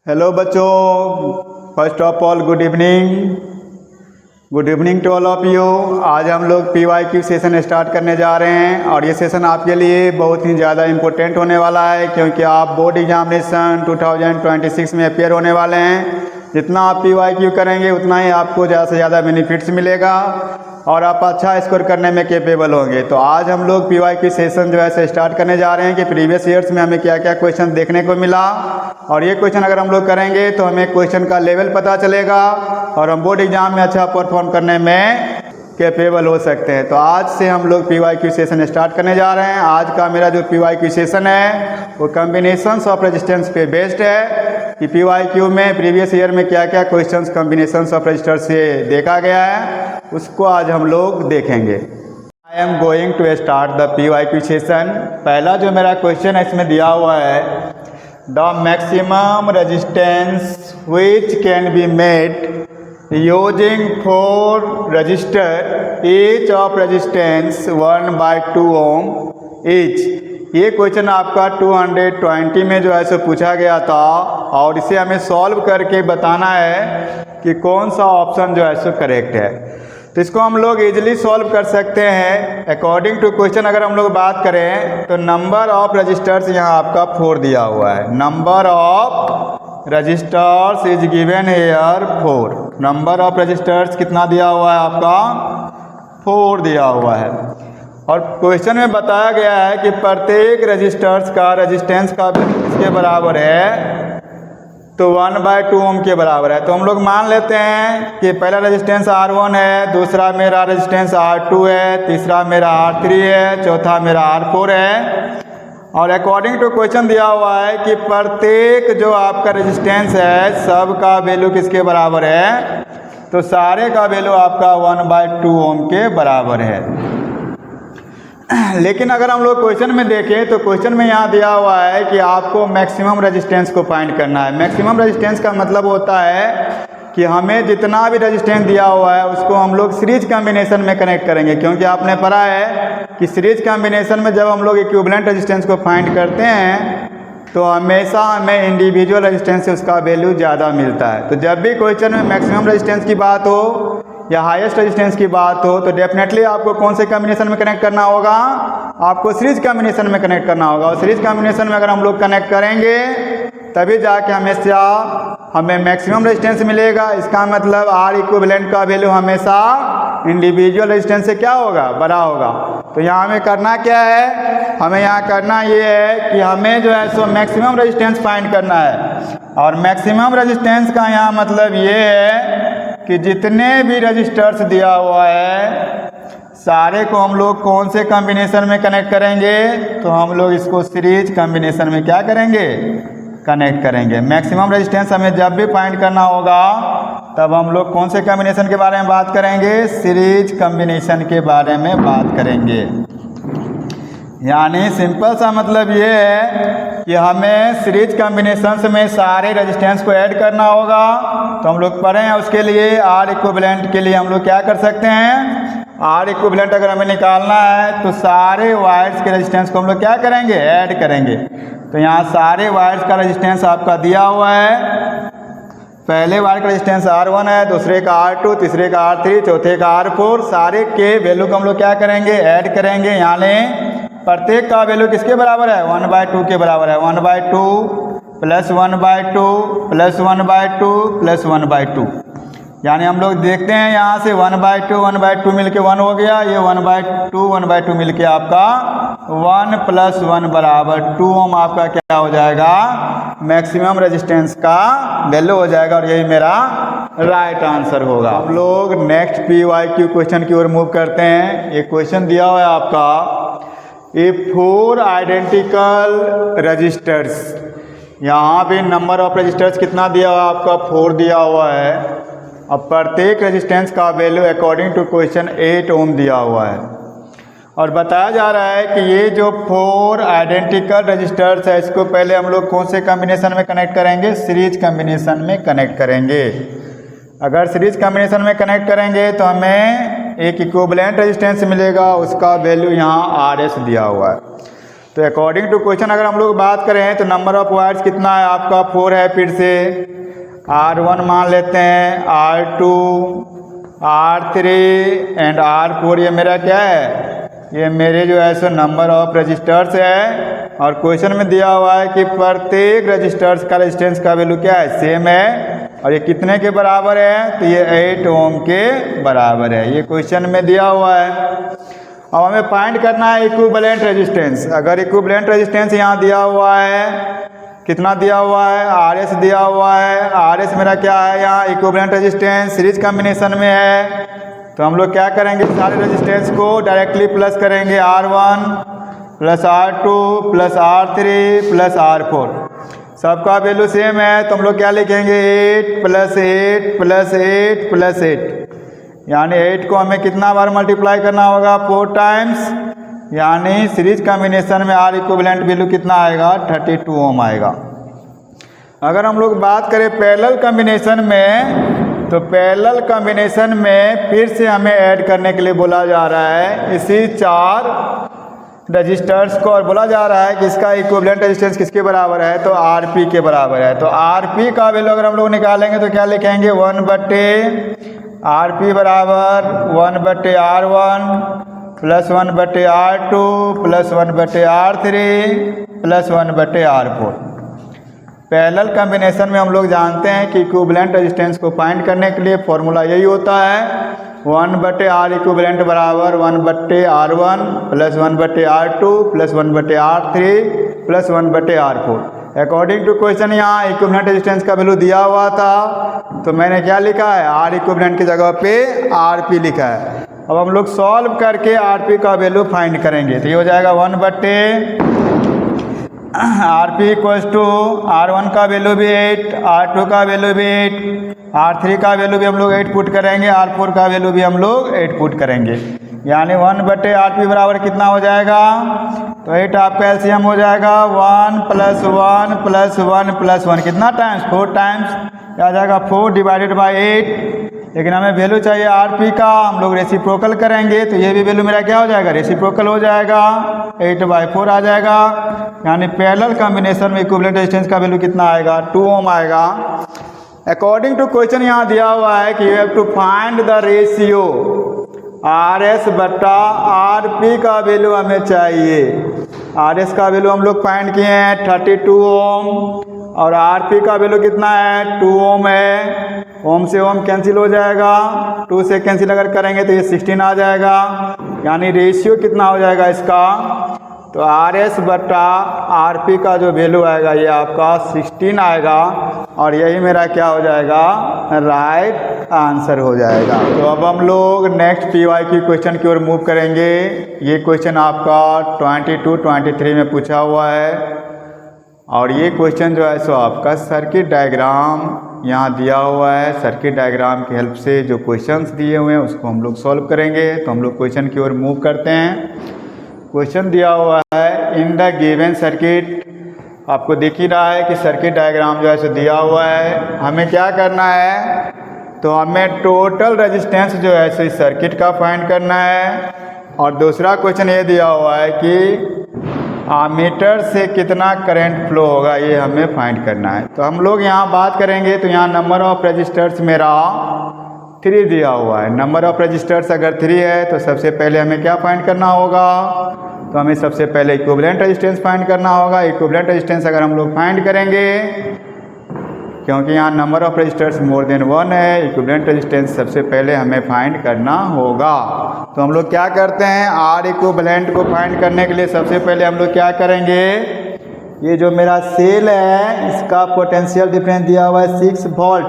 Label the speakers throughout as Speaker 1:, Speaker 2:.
Speaker 1: Hello बच्चों, first of all good evening to all of you. आज हम लोग PYQ सेशन स्टार्ट करने जा रहे हैं और ये सेशन आपके लिए बहुत ही ज़्यादा इम्पोर्टेंट होने वाला है क्योंकि आप बोर्ड एग्जामिनेशन 2026 में अपेयर होने वाले हैं। जितना आप PYQ करेंगे उतना ही आपको ज़्यादा से ज़्यादा बेनिफिट्स मिलेगा और आप अच्छा स्कोर करने में कैपेबल होंगे। तो आज हम लोग PYQ सेशन जो है स्टार्ट करने जा रहे हैं कि प्रीवियस ईयर्स में हमें क्या क्या क्वेश्चन देखने को मिला और ये क्वेश्चन अगर हम लोग करेंगे तो हमें क्वेश्चन का लेवल पता चलेगा और हम बोर्ड एग्जाम में अच्छा परफॉर्म करने में कैपेबल हो सकते हैं। तो आज से हम लोग PYQ सेशन स्टार्ट करने जा रहे हैं। आज का मेरा जो PYQ सेशन है वो कॉम्बिनेशंस ऑफ रेजिस्टेंस पे बेस्ड है कि PYQ में प्रीवियस ईयर में क्या क्या क्वेश्चंस कॉम्बिनेशंस ऑफ रेजिस्टर से देखा गया है उसको आज हम लोग देखेंगे। I am going to start the PYQ session. पहला जो मेरा क्वेश्चन है इसमें दिया हुआ है the maximum resistance which can be made using 4 resistor each of resistance 1/2 ohm each। ये क्वेश्चन आपका 220 में जो है सो पूछा गया था और इसे हमें सॉल्व करके बताना है कि कौन सा ऑप्शन जो है सो करेक्ट है। तो इसको हम लोग इजीली सॉल्व कर सकते हैं। अकॉर्डिंग टू क्वेश्चन अगर हम लोग बात करें तो नंबर ऑफ रजिस्टर्स यहाँ आपका 4 दिया हुआ है। Number of resistors is given here 4। Number of resistors कितना दिया हुआ है आपका 4 दिया हुआ है और क्वेश्चन में बताया गया है कि प्रत्येक रजिस्टर्स का रेजिस्टेंस का किसके बराबर है तो 1/2 ओम के बराबर है। तो हम लोग मान लेते हैं कि पहला रेजिस्टेंस R1 है, दूसरा मेरा रेजिस्टेंस R2 है, तीसरा मेरा R3 है, चौथा मेरा R4 है और अकॉर्डिंग टू क्वेश्चन दिया हुआ है कि प्रत्येक जो आपका रेजिस्टेंस है सब का वैल्यू किसके बराबर है तो सारे का वैल्यू आपका 1/2 ओम के बराबर है। लेकिन अगर हम लोग क्वेश्चन में देखें तो क्वेश्चन में यहाँ दिया हुआ है कि आपको मैक्सिमम रेजिस्टेंस को फाइंड करना है। मैक्सिमम रेजिस्टेंस का मतलब होता है कि हमें जितना भी रेजिस्टेंस दिया हुआ है उसको हम लोग सीरीज कॉम्बिनेशन में कनेक्ट करेंगे क्योंकि आपने पढ़ा है कि सीरीज कॉम्बिनेशन में जब हम लोग इक्विवेलेंट रेजिस्टेंस को फाइंड करते हैं तो हमेशा हमें इंडिविजुअल रेजिस्टेंस से उसका वैल्यू ज़्यादा मिलता है। तो जब भी क्वेश्चन में मैक्सिमम रेजिस्टेंस की बात हो या हाईएस्ट रेजिस्टेंस की बात हो तो डेफिनेटली आपको कौन से कॉम्बिनेशन में कनेक्ट करना होगा आपको सीरीज कॉम्बिनेशन में कनेक्ट करना होगा और सीरीज कॉम्बिनेशन में अगर हम लोग कनेक्ट करेंगे तभी जाके हमेशा हमें मैक्सिमम रेजिस्टेंस मिलेगा। इसका मतलब R इक्विवेलेंट का वैल्यू हमेशा इंडिविजुअल रेजिस्टेंस से क्या होगा बड़ा होगा। तो यहाँ हमें करना क्या है हमें यहाँ करना ये है कि हमें जो है सो मैक्सिमम रेजिस्टेंस फाइंड करना है और मैक्सिमम रेजिस्टेंस का यहाँ मतलब ये है कि जितने भी रजिस्टर्स दिया हुआ है सारे को हम लोग कौन से कॉम्बिनेशन में कनेक्ट करेंगे तो हम लोग इसको सीरीज कॉम्बिनेशन में क्या करेंगे कनेक्ट करेंगे। मैक्सिमम रेजिस्टेंस हमें जब भी फाइंड करना होगा तब हम लोग कौन से कॉम्बिनेशन के बारे में बात करेंगे सीरीज कॉम्बिनेशन के बारे में बात करेंगे। यानी सिंपल सा मतलब ये है कि हमें सीरीज कॉम्बिनेशंस में सारे रेजिस्टेंस को ऐड करना होगा। तो हम लोग पढ़े हैं उसके लिए R इक्विवेलेंट के लिए हम लोग क्या कर सकते हैं R इक्विवेलेंट अगर हमें निकालना है तो सारे वायर्स के रेजिस्टेंस को हम लोग क्या करेंगे ऐड करेंगे। तो यहाँ सारे वायर्स का रेजिस्टेंस आपका दिया हुआ है। पहले वायर का रेजिस्टेंस R1 है, दूसरे का R2, तीसरे का R3, चौथे का R4। सारे के वैल्यू को हम लोग क्या करेंगे ऐड करेंगे। यहाँ लें प्रत्येक का वैल्यू किसके बराबर है 1/2 के बराबर है। 1/2 प्लस 1/2 प्लस 1/2 प्लस 1/2 यानी हम लोग देखते हैं यहाँ से 1/2 मिलके 1 हो गया। ये 1/2 मिलके आपका 1 + 1 बराबर 2 ओम आपका क्या हो जाएगा मैक्सिमम रेजिस्टेंस का वैल्यू हो जाएगा और यही मेरा राइट आंसर होगा। हम लोग नेक्स्ट PYQ क्वेश्चन की ओर मूव करते हैं। एक क्वेश्चन दिया हुआ है आपका ए 4 आइडेंटिकल रजिस्टर्स। यहाँ भी नंबर ऑफ रजिस्टर्स कितना दिया हुआ है आपका 4 दिया हुआ है। अब प्रत्येक रेजिस्टेंस का वैल्यू अकॉर्डिंग टू क्वेश्चन 8 ओम दिया हुआ है और बताया जा रहा है कि ये जो 4 आइडेंटिकल रजिस्टर्स है इसको पहले हम लोग कौन से कॉम्बिनेशन में कनेक्ट करेंगे सीरीज कॉम्बिनेशन में कनेक्ट करेंगे। अगर सीरीज कॉम्बिनेशन में कनेक्ट करेंगे तो हमें एक इक्विवेलेंट रेजिस्टेंस मिलेगा उसका वैल्यू यहाँ RS दिया हुआ है। तो अकॉर्डिंग टू क्वेश्चन अगर हम लोग बात करें तो नंबर ऑफ वायर्स कितना है आपका 4 है। फिर से R1 मान लेते हैं, R2, R3 एंड R4 ये मेरा क्या है, ये मेरे जो है सो नंबर ऑफ रजिस्टर्स है। और क्वेश्चन में दिया हुआ है कि प्रत्येक रजिस्टर्स का रेजिस्टेंस का वैल्यू क्या है, सेम है। और ये कितने के बराबर है, तो ये 8 ओम के बराबर है, ये क्वेश्चन में दिया हुआ है। अब हमें फाइंड करना है इक्विवेलेंट रेजिस्टेंस। अगर इक्विवेलेंट रेजिस्टेंस यहाँ दिया हुआ है, कितना दिया हुआ है, RS दिया हुआ है। RS मेरा क्या है यहाँ, इक्विवेलेंट रेजिस्टेंस सीरीज कॉम्बिनेशन में है। तो हम लोग क्या करेंगे, सारे रेजिस्टेंस को डायरेक्टली प्लस करेंगे, R1 plus R2 plus R3 plus R4, सबका वैल्यू सेम है। तो हम लोग क्या लिखेंगे, 8 प्लस 8 प्लस 8 प्लस 8, यानी 8 को हमें कितना बार मल्टीप्लाई करना होगा, 4 टाइम्स। यानी सीरीज कॉम्बिनेशन में R इक्विवेलेंट वैल्यू कितना आएगा, 32 ओम आएगा। अगर हम लोग बात करें पैरेलल कॉम्बिनेशन में, तो पैरेलल कॉम्बिनेशन में फिर से हमें ऐड करने के लिए बोला जा रहा है इसी 4 रजिस्टर्स को, और बोला जा रहा है कि इसका इक्विवेलेंट रेजिस्टेंस किसके बराबर है, तो RP के बराबर है। तो RP का वैल्यू अगर हम लोग निकालेंगे तो क्या लिखेंगे, 1/RP बराबर 1/R1 plus 1/R2 plus 1/R3 plus 1/R4। Parallel combination में हम लोग जानते हैं कि इक्विवेलेंट रेजिस्टेंस को फाइंड करने के लिए फॉर्मूला यही होता है, 1/R इक्विवेलेंट बराबर 1/R1 plus 1/R2 plus 1/R3 plus 1/R4। According to question यहाँ इक्विवेलेंट रेजिस्टेंस का वैल्यू दिया हुआ था, तो मैंने क्या लिखा है, R इक्विवेलेंट की जगह पे RP लिखा है। अब हम लोग सॉल्व करके RP का वैल्यू फाइंड करेंगे, तो ये हो जाएगा 1/RP इक्वल्स टू R1 का वैल्यू भी 8, R2 का वैल्यू भी 8, R3 का वैल्यू भी हम लोग 8 पुट करेंगे, R4 का वैल्यू भी हम लोग 8 पुट करेंगे। यानी 1/RP बराबर कितना हो जाएगा, तो 8 आपका एलसीएम हो जाएगा 1 प्लस 1 प्लस 1 प्लस 1, कितना टाइम्स, 4 टाइम्स, आ जाएगा 4 डिवाइडेड बाई 8। लेकिन हमें वैल्यू चाहिए RP का, हम लोग रेसिप्रोकल करेंगे तो ये भी वैल्यू मेरा क्या हो जाएगा, रेसिप्रोकल हो जाएगा, 8/4 आ जाएगा। यानी पैरेलल कॉम्बिनेशन में इक्विवेलेंट रेजिस्टेंस का वैल्यू कितना आएगा, 2 ओम आएगा। अकॉर्डिंग टू क्वेश्चन यहाँ दिया हुआ है कि you have to find the ratio RS/RP का वैल्यू हमें चाहिए। RS का वैल्यू हम लोग फाइंड किए हैं 32 ओम, और RP का वैल्यू कितना है, 2 ओम है। ओम से ओम कैंसिल हो जाएगा, 2 से कैंसिल अगर करेंगे तो ये 16 आ जाएगा। यानी रेशियो कितना हो जाएगा इसका, तो RS/RP का जो वैल्यू आएगा ये आपका 16 आएगा, और यही मेरा क्या हो जाएगा, राइट आंसर हो जाएगा। तो अब हम लोग नेक्स्ट PYQ क्वेश्चन की ओर मूव करेंगे। ये क्वेश्चन आपका 22-23 में पूछा हुआ है, और ये क्वेश्चन जो है सो आपका सर्किट डायग्राम यहाँ दिया हुआ है। सर्किट डायग्राम की हेल्प से जो क्वेश्चंस दिए हुए हैं उसको हम लोग सॉल्व करेंगे। तो हम लोग क्वेश्चन की ओर मूव करते हैं। क्वेश्चन दिया हुआ है, इन द गिवन सर्किट, आपको दिख ही रहा है कि सर्किट डायग्राम जो है सो दिया हुआ है। हमें क्या करना है, तो हमें टोटल रेजिस्टेंस जो है सो इस सर्किट का फाइंड करना है। और दूसरा क्वेश्चन ये दिया हुआ है कि आमीटर से कितना करंट फ्लो होगा, ये हमें फाइंड करना है। तो हम लोग यहाँ बात करेंगे, तो यहाँ नंबर ऑफ रजिस्टर्स मेरा 3 दिया हुआ है। नंबर ऑफ रजिस्टर्स अगर 3 है तो सबसे पहले हमें क्या फाइंड करना होगा, तो हमें सबसे पहले इक्विवेलेंट रेजिस्टेंस फाइंड करना होगा। इक्विवेलेंट रेजिस्टेंस अगर हम लोग फाइंड करेंगे, क्योंकि यहाँ number of resistors more than 1 है, इक्विवेलेंट रेजिस्टेंस सबसे पहले हमें फाइंड करना होगा। तो हम लोग क्या करते हैं, R इक्विवेलेंट को फाइंड करने के लिए सबसे पहले हम लोग क्या करेंगे, ये जो मेरा सेल है इसका पोटेंशियल डिफरेंस दिया हुआ है 6 वोल्ट।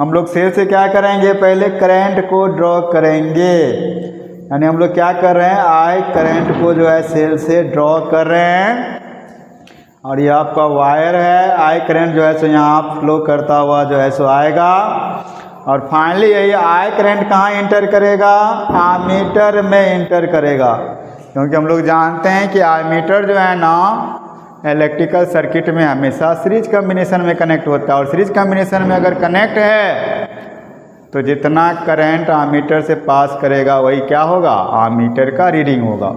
Speaker 1: हम लोग सेल से क्या करेंगे, पहले करंट को ड्रॉ करेंगे। यानी हम लोग क्या कर रहे हैं, I करंट को जो है सेल से ड्रॉ कर रहे हैं, और ये आपका वायर है। I करंट जो है सो यहाँ फ्लो करता हुआ जो है सो आएगा, और फाइनली यही I करंट कहाँ इंटर करेगा, आमीटर में इंटर करेगा। क्योंकि हम लोग जानते हैं कि आमीटर जो है ना इलेक्ट्रिकल सर्किट में हमेशा सीरीज कॉम्बिनेशन में कनेक्ट होता है, और सीरीज कॉम्बिनेशन में अगर कनेक्ट है तो जितना करंट आमीटर से पास करेगा वही क्या होगा, आमीटर का रीडिंग होगा।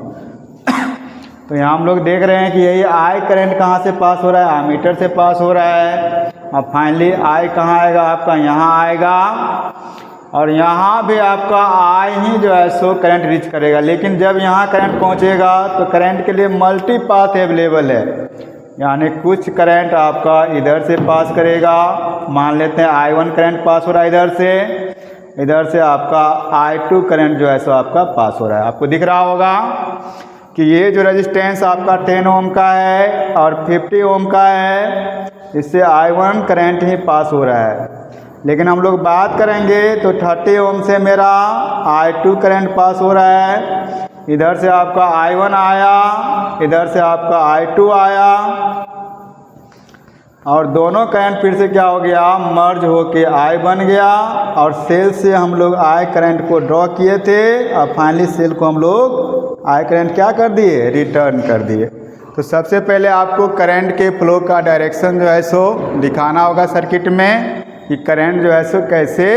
Speaker 1: तो यहाँ हम लोग देख रहे हैं कि यही आई करंट कहाँ से पास हो रहा है, एमीटर से पास हो रहा है। अब फाइनली आई कहाँ आएगा आपका, यहाँ आएगा, और यहाँ भी आपका आई ही जो है सो करंट रीच करेगा। लेकिन जब यहाँ करंट पहुँचेगा तो करंट के लिए मल्टी पाथ अवेलेबल है, यानी कुछ करंट आपका इधर से पास करेगा। मान लेते हैं I1 करंट पास हो रहा है इधर से आपका I2 करंट जो है सो आपका पास हो रहा है। आपको दिख रहा होगा कि ये जो रेजिस्टेंस आपका 10 ओम का है और 50 ओम का है, इससे I1 करंट ही पास हो रहा है। लेकिन हम लोग बात करेंगे तो 30 ओम से मेरा I2 करंट पास हो रहा है। इधर से आपका I1 आया, इधर से आपका I2 आया, और दोनों करंट फिर से क्या हो गया, मर्ज होके I बन गया। और सेल से हम लोग I करंट को ड्रॉ किए थे, और फाइनली सेल को हम लोग I करंट क्या कर दिए, रिटर्न कर दिए। तो सबसे पहले आपको करंट के फ्लो का डायरेक्शन जो है सो दिखाना होगा सर्किट में, कि करंट जो है सो कैसे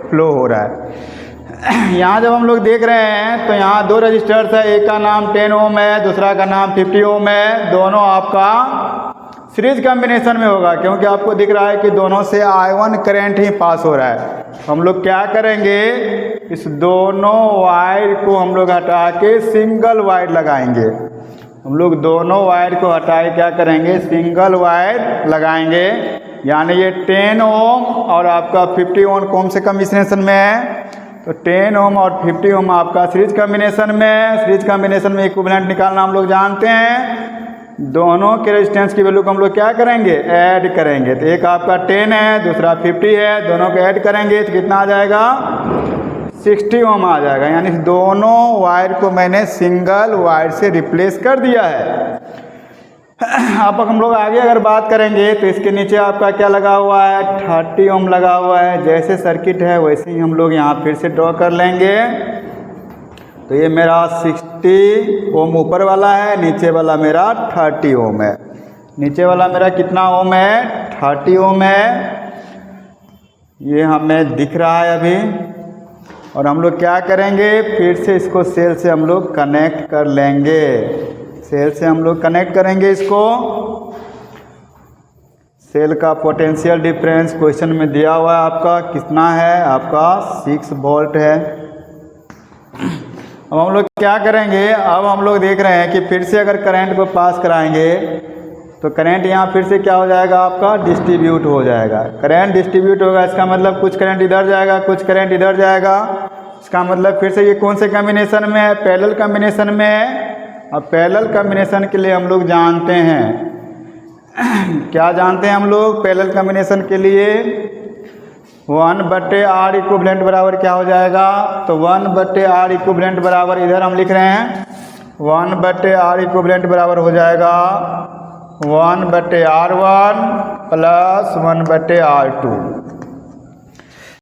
Speaker 1: फ्लो हो रहा है। यहाँ जब हम लोग देख रहे हैं तो यहाँ दो रजिस्टर्स है, एक का नाम 10 ओम है, दूसरा का नाम 50 ओम है। दोनों आपका सीरीज कॉम्बिनेशन में होगा, क्योंकि आपको दिख रहा है कि दोनों से I1 करंट ही पास हो रहा है। हम लोग क्या करेंगे, इस दोनों वायर को हम लोग हटा के सिंगल वायर लगाएंगे। हम लोग दोनों वायर को हटा के क्या करेंगे, सिंगल वायर लगाएंगे। यानी ये 10 ओम और आपका 50 ओम से कॉम्बिनेशन में है, तो 10 ओम और 50 ओम आपका सीरीज कॉम्बिनेशन में है। सीरीज कॉम्बिनेशन में इक्विवेलेंट निकालना हम लोग जानते हैं। दोनों के रेजिस्टेंस की वैल्यू को हम लोग क्या करेंगे, ऐड करेंगे। तो एक आपका 10 है, दूसरा 50 है, दोनों को ऐड करेंगे तो कितना आ जाएगा, 60 ओम आ जाएगा। यानी दोनों वायर को मैंने सिंगल वायर से रिप्लेस कर दिया है। अब हम लोग आगे अगर बात करेंगे तो इसके नीचे आपका क्या लगा हुआ है, 30 ओम लगा हुआ है। जैसे सर्किट है वैसे ही हम लोग यहाँ फिर से ड्रॉ कर लेंगे। तो ये मेरा 60 ओम ऊपर वाला है, नीचे वाला मेरा 30 ओम है। नीचे वाला मेरा कितना ओम है, 30 ओम है। ये हमें दिख रहा है अभी। और हम लोग क्या करेंगे, फिर से इसको सेल से हम लोग कनेक्ट कर लेंगे। सेल से हम लोग कनेक्ट करेंगे इसको। सेल का पोटेंशियल डिफरेंस क्वेश्चन में दिया हुआ है आपका, कितना है, आपका 6 वोल्ट है। अब हम लोग क्या करेंगे, अब हम लोग देख रहे हैं कि फिर से अगर करंट को पास कराएंगे तो करंट यहाँ फिर से क्या हो जाएगा, आपका डिस्ट्रीब्यूट हो जाएगा। करंट डिस्ट्रीब्यूट होगा, इसका मतलब कुछ करंट इधर जाएगा, कुछ करंट इधर जाएगा। इसका मतलब फिर से ये कौन से कॉम्बिनेशन में है, पैरेलल कॉम्बिनेशन में है। अब पैरेलल कॉम्बिनेशन के लिए हम लोग जानते हैं, क्या जानते हैं हम लोग पैरेलल कॉम्बिनेशन के लिए, 1/R इक्विवेलेंट बराबर क्या हो जाएगा, तो 1/R इक्विवेलेंट बराबर इधर हम लिख रहे हैं 1/R इक्विवेलेंट बराबर हो जाएगा 1/R1 प्लस 1/R2।